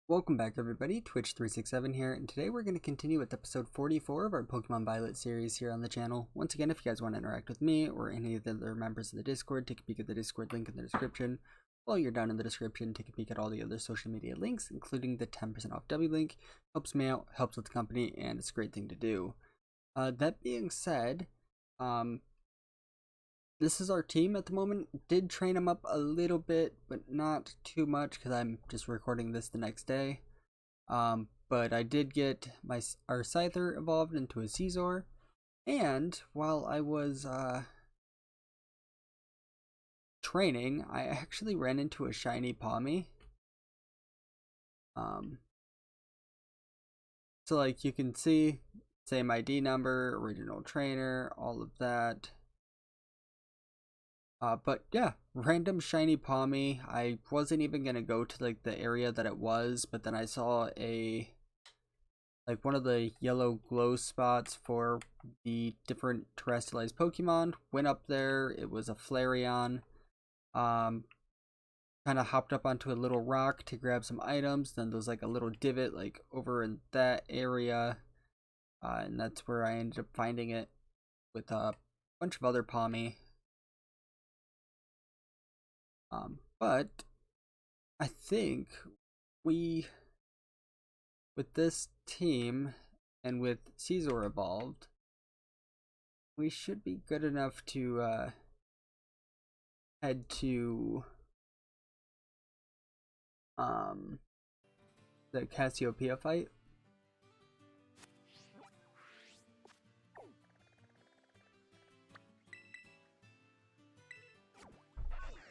Welcome back everybody, Twitch367 here, and today we're going to continue with episode 44 of our Pokemon Violet series here on the channel. Once again, if you guys want to interact with me or any of the other members of the Discord, take a peek at the Discord link in the description. While you're down in the description, take a peek at all the other social media links, including the 10% off W link. Helps me out, helps with the company, and it's a great thing to do. That being said, this is our team at the moment. Did train them up a little bit, but not too much because I'm just recording this the next day. But I did get our Scyther evolved into a Scizor, and while I was training, I actually ran into a shiny Palmy. So like you can see, same ID number, original trainer, all of that. But yeah, random shiny Palmy. I wasn't even gonna go to like the area that it was, but then I saw one of the yellow glow spots for the different terrestrialized Pokemon. Went up there, it was a Flareon. Kind of hopped up onto a little rock to grab some items. Then there's like a little divot like over in that area, and that's where I ended up finding it with a bunch of other Palmy. But I think with this team and with Scizor evolved, we should be good enough to head to the Cassiopeia fight.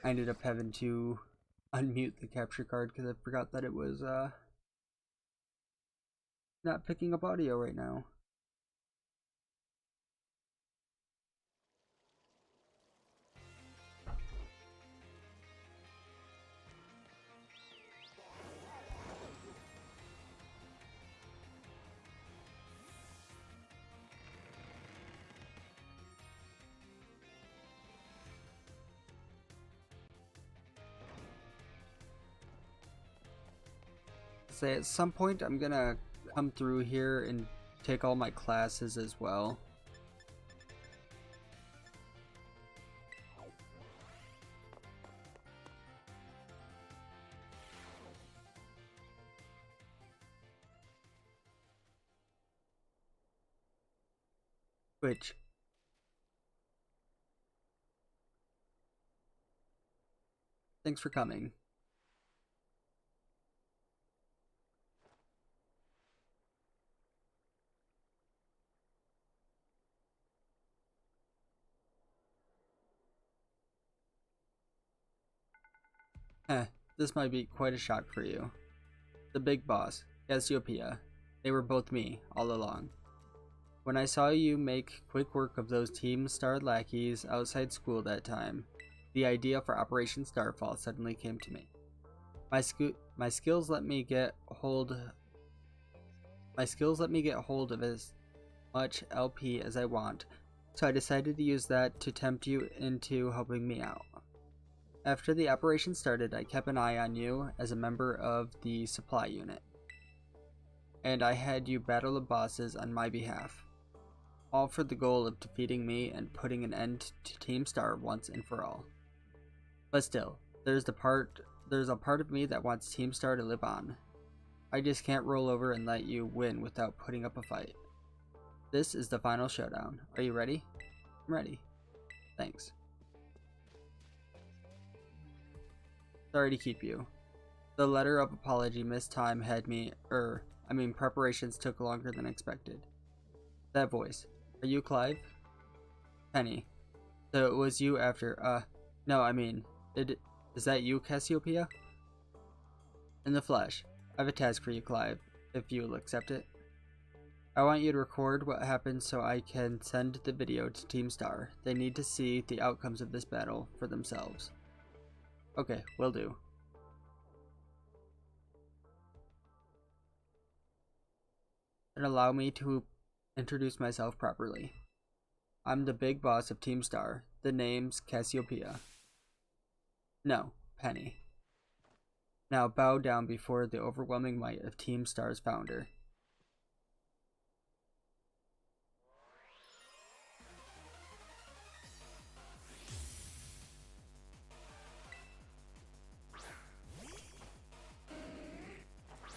I ended up having to unmute the capture card because I forgot that it was not picking up audio right now. Say at some point I'm gonna come through here and take all my classes as well. Which thanks for coming. This might be quite a shock for you. The big boss, Cassiopeia. They were both me, all along. When I saw you make quick work of those Team Star lackeys outside school that time, the idea for Operation Starfall suddenly came to me. My skills let me get hold of as much LP as I want, so I decided to use that to tempt you into helping me out. After the operation started, I kept an eye on you as a member of the supply unit, and I had you battle the bosses on my behalf, all for the goal of defeating me and putting an end to Team Star once and for all. But still, there's a part of me that wants Team Star to live on. I just can't roll over and let you win without putting up a fight. This is the final showdown. Are you ready? I'm ready. Thanks. Sorry to keep you. The letter of apology missed time had me, preparations took longer than expected. That voice. Are you Clive? Penny. So it was you after, is that you, Cassiopeia? In the flesh. I have a task for you, Clive, if you'll accept it. I want you to record what happened so I can send the video to Team Star. They need to see the outcomes of this battle for themselves. Okay, will do. And allow me to introduce myself properly. I'm the big boss of Team Star. The name's Cassiopeia. No, Penny. Now bow down before the overwhelming might of Team Star's founder.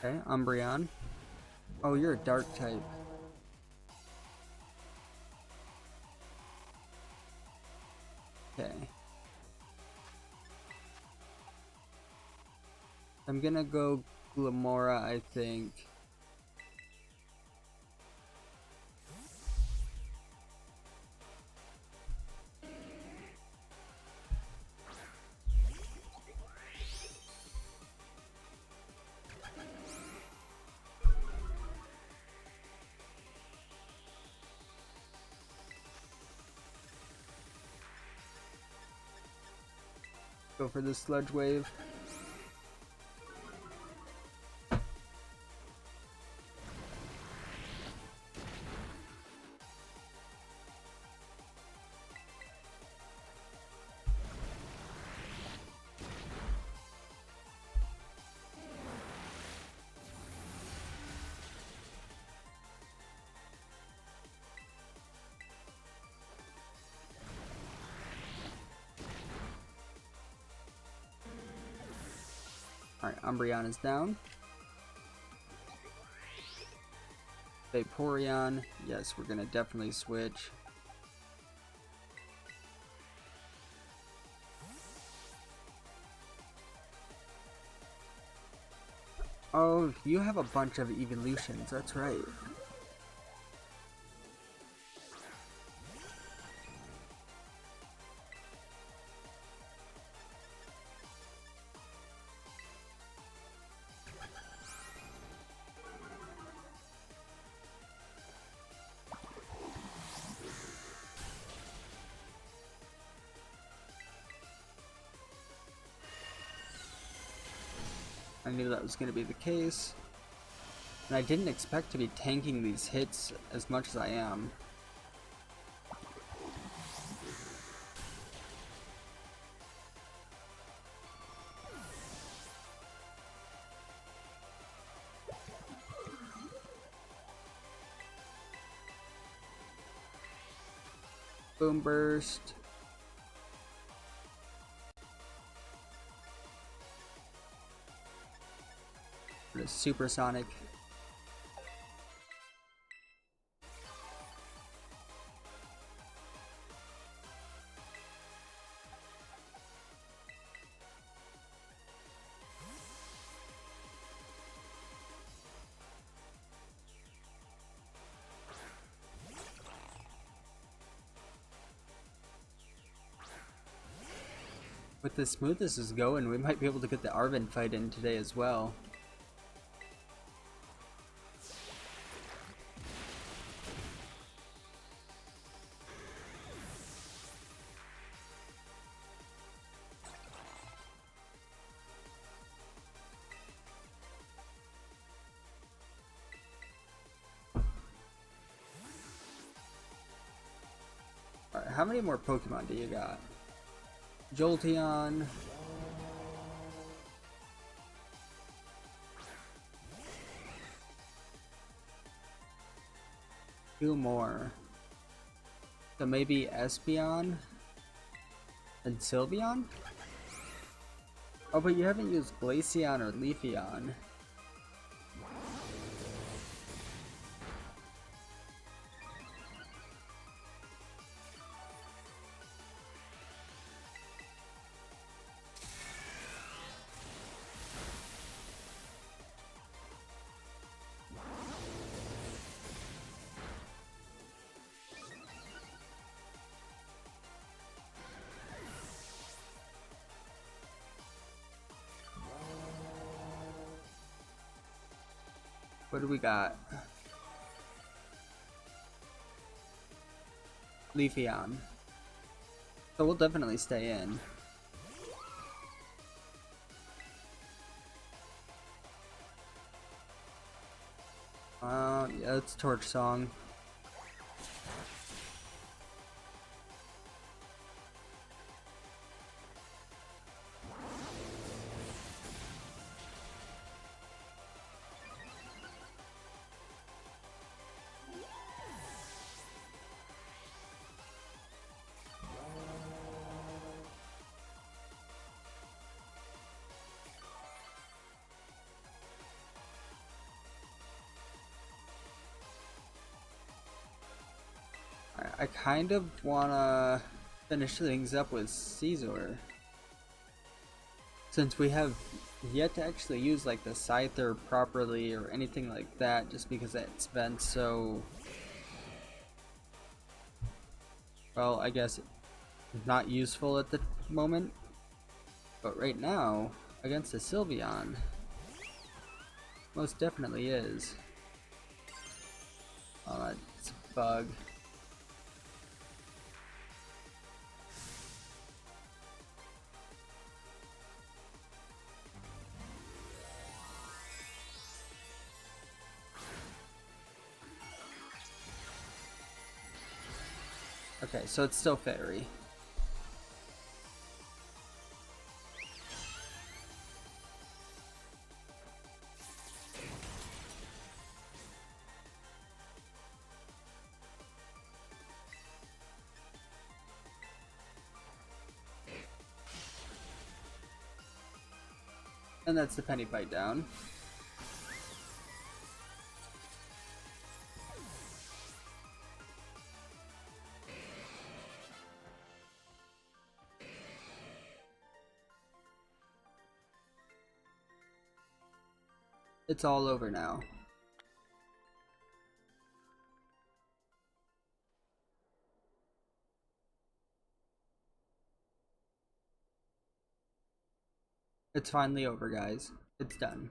Okay, Umbreon. Oh, you're a dark type. Okay. I'm gonna go Glamora, I think. Go for the Sludge Wave. Alright, Umbreon is down. Vaporeon. Yes, we're gonna definitely switch. Oh, you have a bunch of evolutions, that's right. I knew that was going to be the case. And I didn't expect to be tanking these hits as much as I am. Boom Burst. Supersonic. With as smooth this is going, we might be able to get the Arven fight in today as well. Alright, how many more Pokemon do you got? Jolteon. Two more. So maybe Espeon and Sylveon? Oh, but you haven't used Glaceon or Leafeon. What do we got? Leafeon. So we'll definitely stay in. Yeah, it's Torch Song. I kind of wanna finish things up with Caesar, since we have yet to actually use like the Scyther properly or anything like that, just because it's been so, well, I guess not useful at the moment. But right now, against the Sylveon, most definitely is. Oh, that's a bug. Okay, so it's still Fairy. And that's the Penny Bite down. It's all over now. It's finally over, guys. It's done.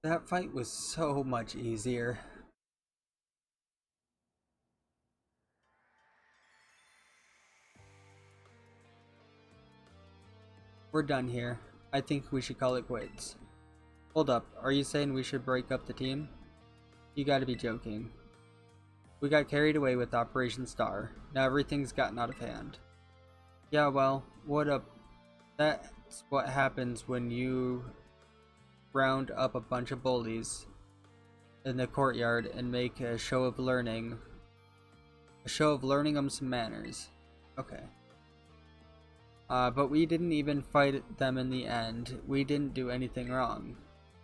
That fight was so much easier. We're done here. I think we should call it quits. Hold up, are you saying we should break up the team? You gotta be joking. We got carried away with Operation Star. Now everything's gotten out of hand. Yeah, well, that's what happens when you round up a bunch of bullies in the courtyard and make a show of learning them some manners. Okay. But we didn't even fight them in the end. We didn't do anything wrong.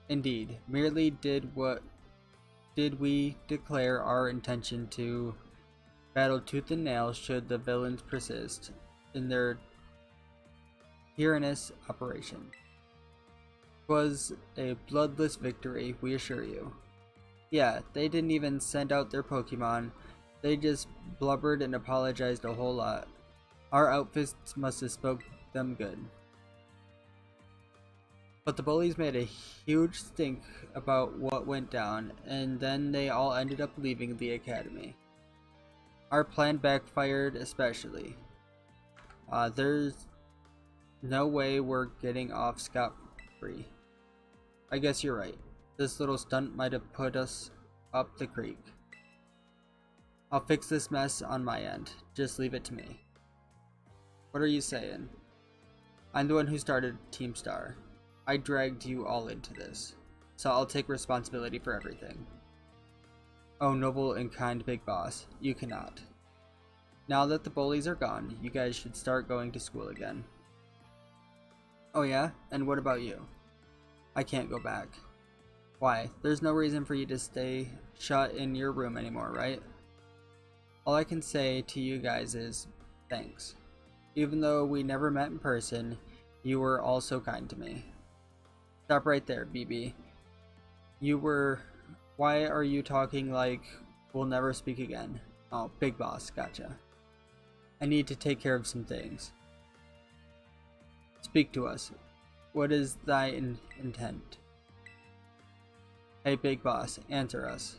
Indeed, merely did we declare our intention to battle tooth and nail should the villains persist in their tyrannous operation. It was a bloodless victory, we assure you. Yeah, they didn't even send out their Pokemon. They just blubbered and apologized a whole lot. Our outfits must have spoke them good. But the bullies made a huge stink about what went down, and then they all ended up leaving the academy. Our plan backfired especially. There's no way we're getting off scot-free. I guess you're right. This little stunt might have put us up the creek. I'll fix this mess on my end. Just leave it to me. What are you saying? I'm the one who started Team Star. I dragged you all into this, so I'll take responsibility for everything. Oh, noble and kind big boss, you cannot. Now that the bullies are gone, you guys should start going to school again. Oh yeah? And what about you? I can't go back. Why? There's no reason for you to stay shut in your room anymore, right? All I can say to you guys is thanks. Even though we never met in person, you were all so kind to me. Stop right there, BB. Why are you talking like we'll never speak again? Oh, big boss, gotcha. I need to take care of some things. Speak to us. What is thy intent? Hey, big boss, answer us.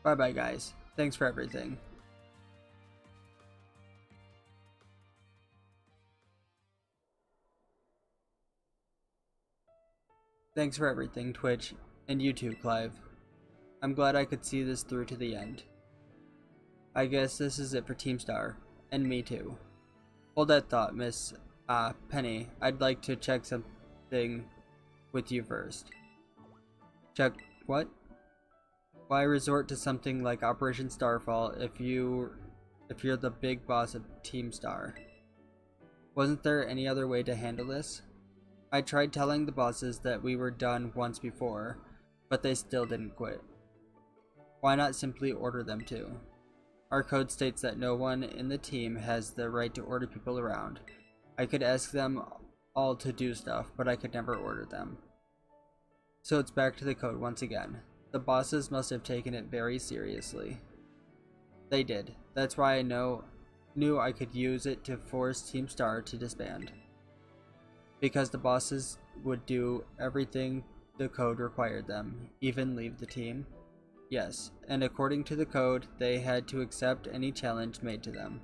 Bye-bye, guys. Thanks for everything. Thanks for everything, Twitch, and you too, Clive. I'm glad I could see this through to the end. I guess this is it for Team Star, and me too. Hold that thought, Miss Penny. I'd like to check something with you first. Check what? Why resort to something like Operation Starfall if you're the big boss of Team Star? Wasn't there any other way to handle this? I tried telling the bosses that we were done once before, but they still didn't quit. Why not simply order them to? Our code states that no one in the team has the right to order people around. I could ask them all to do stuff, but I could never order them. So it's back to the code once again. The bosses must have taken it very seriously. They did. That's why I knew I could use it to force Team Star to disband. Because the bosses would do everything the code required them, even leave the team. Yes, and according to the code, they had to accept any challenge made to them.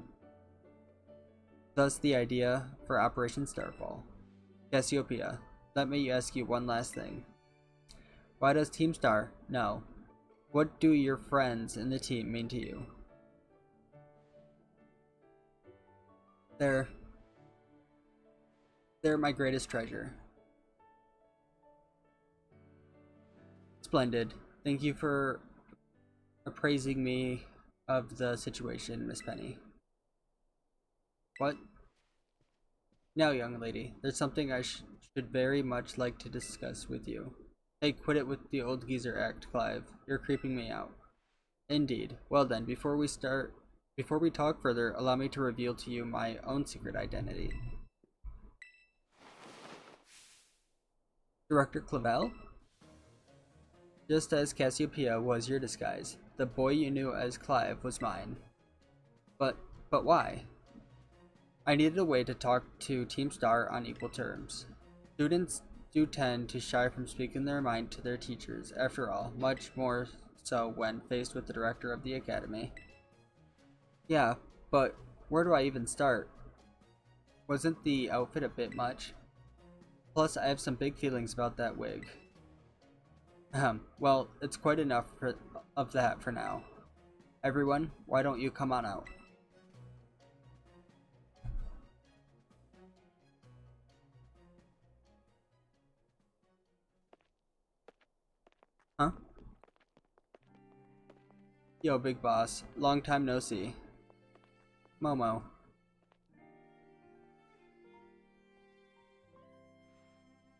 Thus the idea for Operation Starfall. Cassiopeia, let me ask you one last thing. Why does Team Star? No. What do your friends in the team mean to you? They're my greatest treasure. Splendid. Thank you for appraising me of the situation, Miss Penny. What? Now, young lady, there's something I should very much like to discuss with you. Hey, quit it with the old geezer act, Clive. You're creeping me out. Indeed. Well then, before we talk further, allow me to reveal to you my own secret identity. Director Clavel? Just as Cassiopeia was your disguise, the boy you knew as Clive was mine. But why? I needed a way to talk to Team Star on equal terms. Students do tend to shy from speaking their mind to their teachers, after all, much more so when faced with the director of the academy. Yeah, but where do I even start? Wasn't the outfit a bit much? Plus, I have some big feelings about that wig. Well, it's quite enough of that for now. Everyone, why don't you come on out? Huh? Yo, big boss. Long time no see. Momo.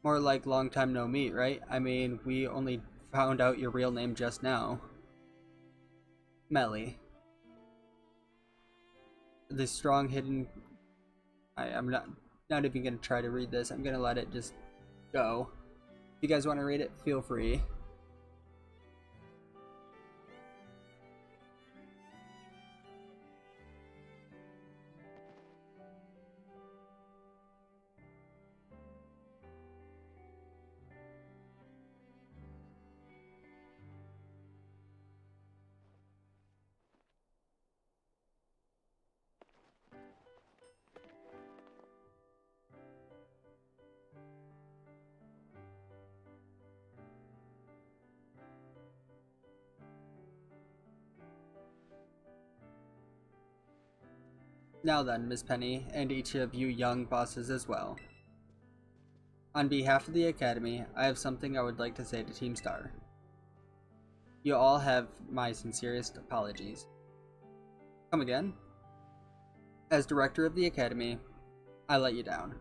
More like long time no meet, right? I mean, we only found out your real name just now. Melly. The strong hidden... I'm not even gonna try to read this. I'm gonna let it just go. If you guys want to read it, feel free. Now then, Miss Penny, and each of you young bosses as well. On behalf of the Academy, I have something I would like to say to Team Star. You all have my sincerest apologies. Come again? As director of the Academy, I let you down.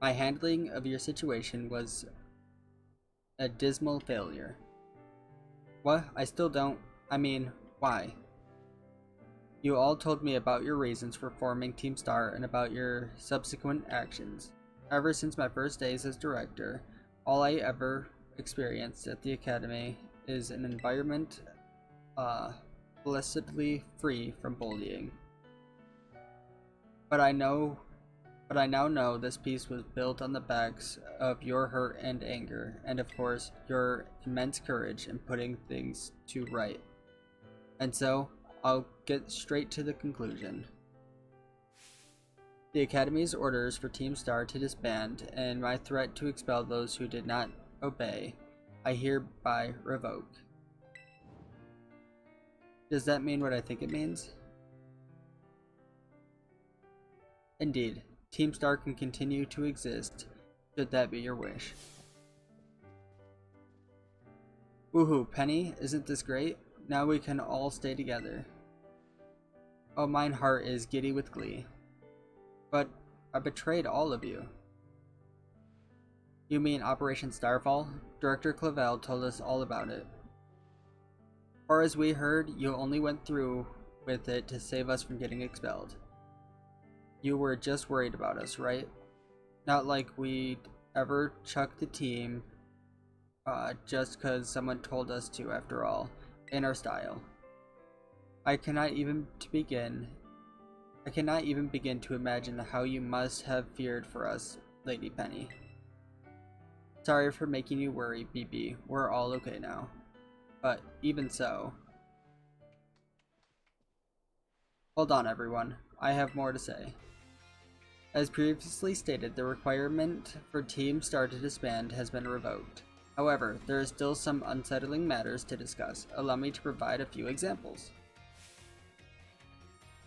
My handling of your situation was a dismal failure. What? I still don't... I mean, why? You all told me about your reasons for forming Team Star and about your subsequent actions. Ever since my first days as director, all I ever experienced at the Academy is an environment blessedly free from bullying. But I now know this peace was built on the backs of your hurt and anger, and of course, your immense courage in putting things to right. And so, I'll get straight to the conclusion. The Academy's orders for Team Star to disband, and my threat to expel those who did not obey, I hereby revoke. Does that mean what I think it means? Indeed, Team Star can continue to exist, should that be your wish. Woohoo, Penny, isn't this great? Now we can all stay together. Oh, mine heart is giddy with glee. But I betrayed all of you. You mean Operation Starfall? Director Clavel told us all about it. As far as we heard, you only went through with it to save us from getting expelled. You were just worried about us, right? Not like we'd ever chuck the team just because someone told us to, after all, in our style. I cannot even begin to imagine how you must have feared for us, Lady Penny. Sorry for making you worry, BB. We're all okay now. But even so... Hold on, everyone. I have more to say. As previously stated, the requirement for Team Star to disband has been revoked. However, there are still some unsettling matters to discuss. Allow me to provide a few examples.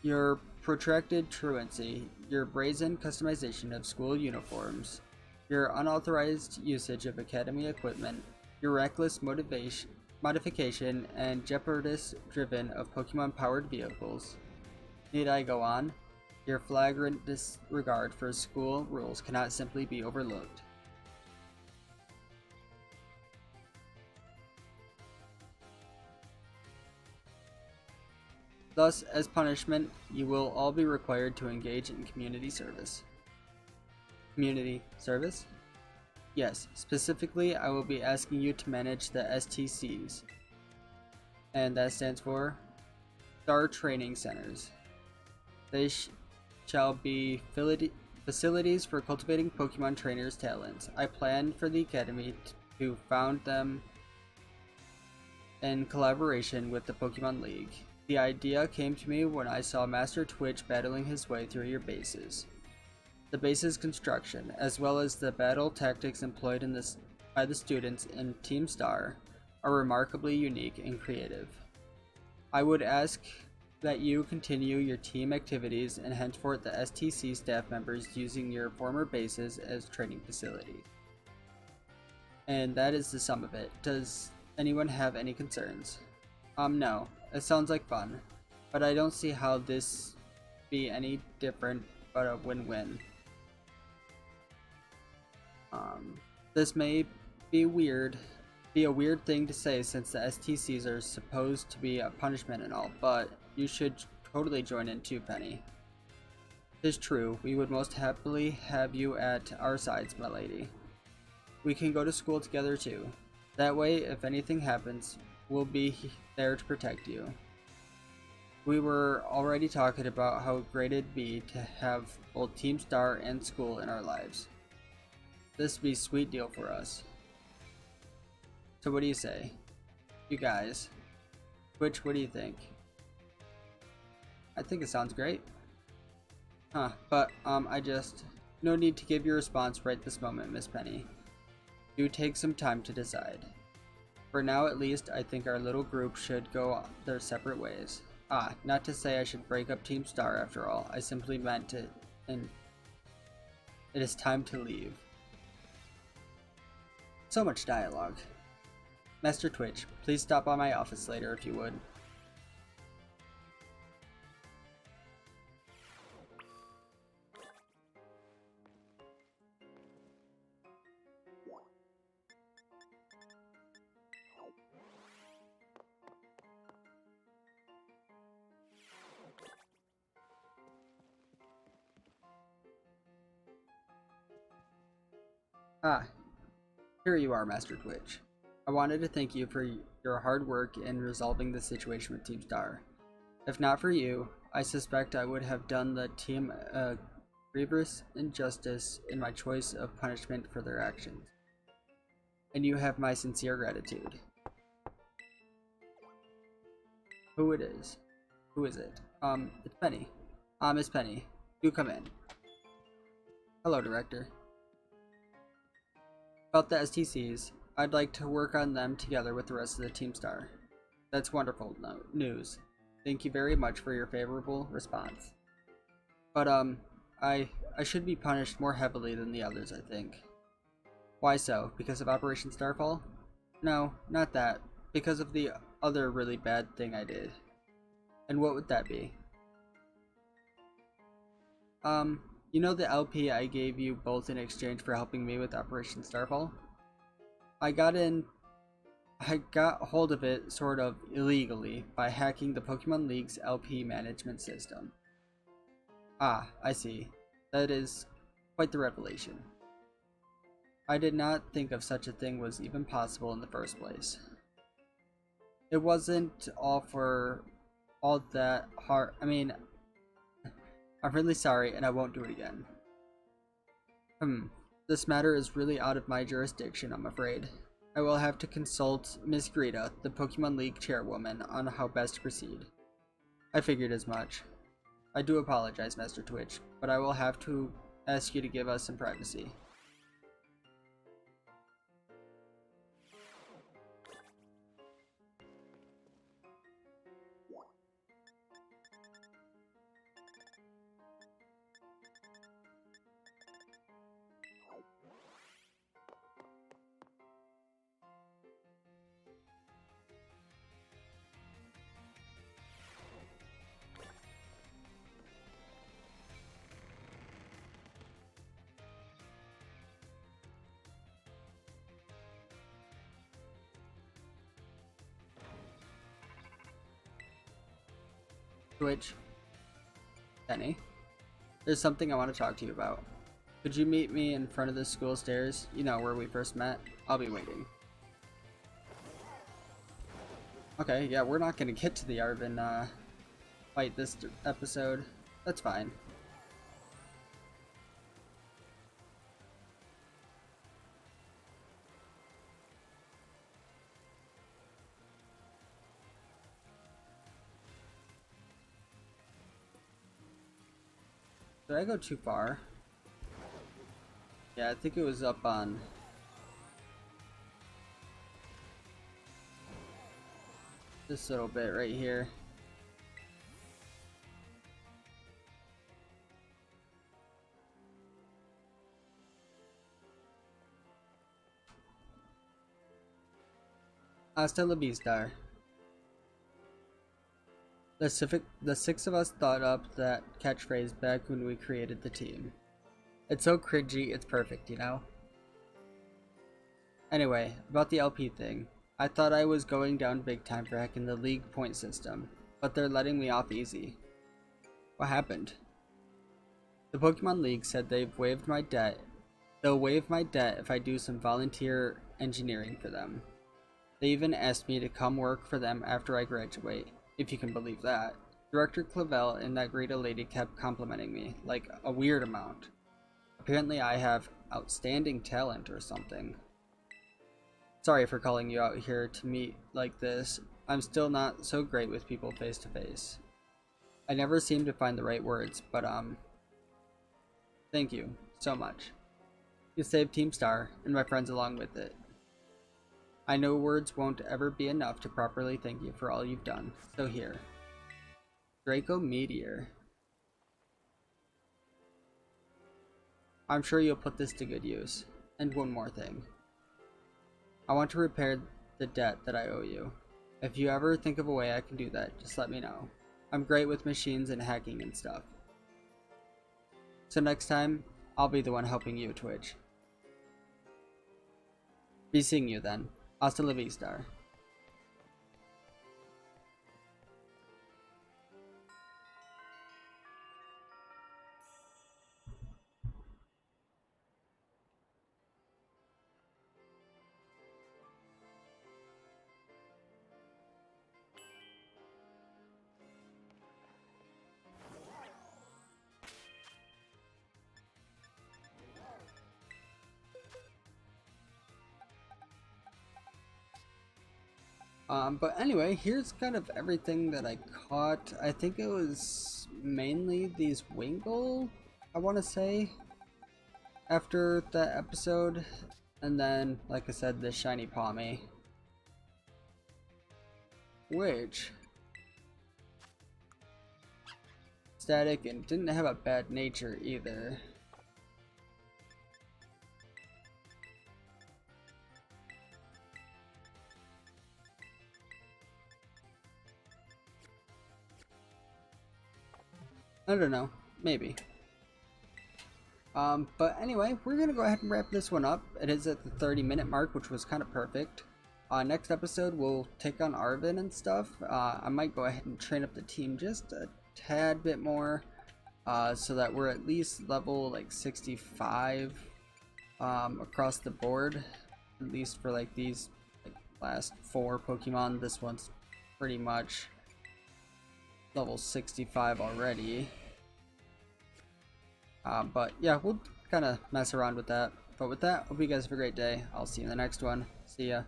Your protracted truancy, your brazen customization of school uniforms, your unauthorized usage of academy equipment, your reckless modification and jeopardous driven of Pokemon-powered vehicles. Need I go on? Your flagrant disregard for school rules cannot simply be overlooked. Thus, as punishment, you will all be required to engage in community service. Community service? Yes, specifically, I will be asking you to manage the STCs. And that stands for Star Training Centers. They shall be facilities for cultivating Pokemon trainers' talents. I plan for the Academy to found them in collaboration with the Pokemon League. The idea came to me when I saw Master Twitch battling his way through your bases. The base's construction, as well as the battle tactics employed by the students in Team Star, are remarkably unique and creative. I would ask that you continue your team activities and henceforth the STC staff members using your former bases as training facilities. And that is the sum of it. Does anyone have any concerns? No. It sounds like fun, but I don't see how this be any different but a win-win. This may be a weird thing to say since the STCs are supposed to be a punishment and all, but you should totally join in too, Penny. Tis true, we would most happily have you at our sides, my lady. We can go to school together too. That way, if anything happens, we'll be there to protect you. We were already talking about how great it'd be to have both Team Star and school in our lives. This would be a sweet deal for us. So what do you say? You guys. Twitch, what do you think? I think it sounds great. But no need to give your response right this moment, Miss Penny. Do take some time to decide. For now at least, I think our little group should go their separate ways. Not to say I should break up Team Star after all, I simply meant to, and it is time to leave. So much dialogue. Master Twitch, please stop by my office later if you would. Here you are, Master Twitch. I wanted to thank you for your hard work in resolving the situation with Team Star. If not for you, I suspect I would have done the team a grievous injustice in my choice of punishment for their actions. And you have my sincere gratitude. Who it is? Who is it? It's Penny. Miss Penny, do come in. Hello, Director. About the STCs, I'd like to work on them together with the rest of the Team Star. That's wonderful news. Thank you very much for your favorable response. But, I should be punished more heavily than the others, I think. Why so? Because of Operation Starfall? No, not that. Because of the other really bad thing I did. And what would that be? You know the LP I gave you both in exchange for helping me with Operation Starfall? I got hold of it sort of illegally by hacking the Pokemon League's LP management system. Ah, I see. That is quite the revelation. I did not think of such a thing was even possible in the first place. It wasn't all for all that hard. I mean, I'm really sorry and I won't do it again. This matter is really out of my jurisdiction, I'm afraid. I will have to consult Miss Greta, the Pokemon League chairwoman, on how best to proceed. I figured as much. I do apologize, Master Twitch, but I will have to ask you to give us some privacy. Twitch. Penny. There's something I want to talk to you about. Could you meet me in front of the school stairs? You know, where we first met? I'll be waiting. Okay, yeah, we're not gonna get to the Arvin, fight this episode. That's fine. Did I go too far? Yeah, I think it was up on this little bit right here. Hasta la vista. The six of us thought up that catchphrase back when we created the team. It's so cringy, it's perfect, you know? Anyway, about the LP thing. I thought I was going down big time for hacking the league point system, but they're letting me off easy. What happened? The Pokemon League said they've waived my debt. They'll waive my debt if I do some volunteer engineering for them. They even asked me to come work for them after I graduate, if you can believe that. Director Clavel and that Greta lady kept complimenting me, like a weird amount. Apparently I have outstanding talent or something. Sorry for calling you out here to meet like this. I'm still not so great with people face to face. I never seem to find the right words, but thank you so much. You saved Team Star, and my friends along with it. I know words won't ever be enough to properly thank you for all you've done, so here. Draco Meteor. I'm sure you'll put this to good use. And one more thing. I want to repair the debt that I owe you. If you ever think of a way I can do that, just let me know. I'm great with machines and hacking and stuff. So next time, I'll be the one helping you, Twitch. Be seeing you then. Hasta la vista. But anyway, here's kind of everything that I caught. I think it was mainly these Wingull, I want to say, after that episode. And then, like I said, this Shiny Palmy. Which... static and didn't have a bad nature either. I don't know, maybe. But anyway, we're gonna go ahead and wrap this one up. It is at the 30-minute mark, which was kind of perfect. Next episode, we'll take on Arvin and stuff. I might go ahead and train up the team just a tad bit more, so that we're at least level like 65 across the board, at least for like these like, last 4 Pokemon. This one's pretty much level 65 already. But yeah, we'll kind of mess around with that. But with that, hope you guys have a great day. I'll see you in the next one. See ya.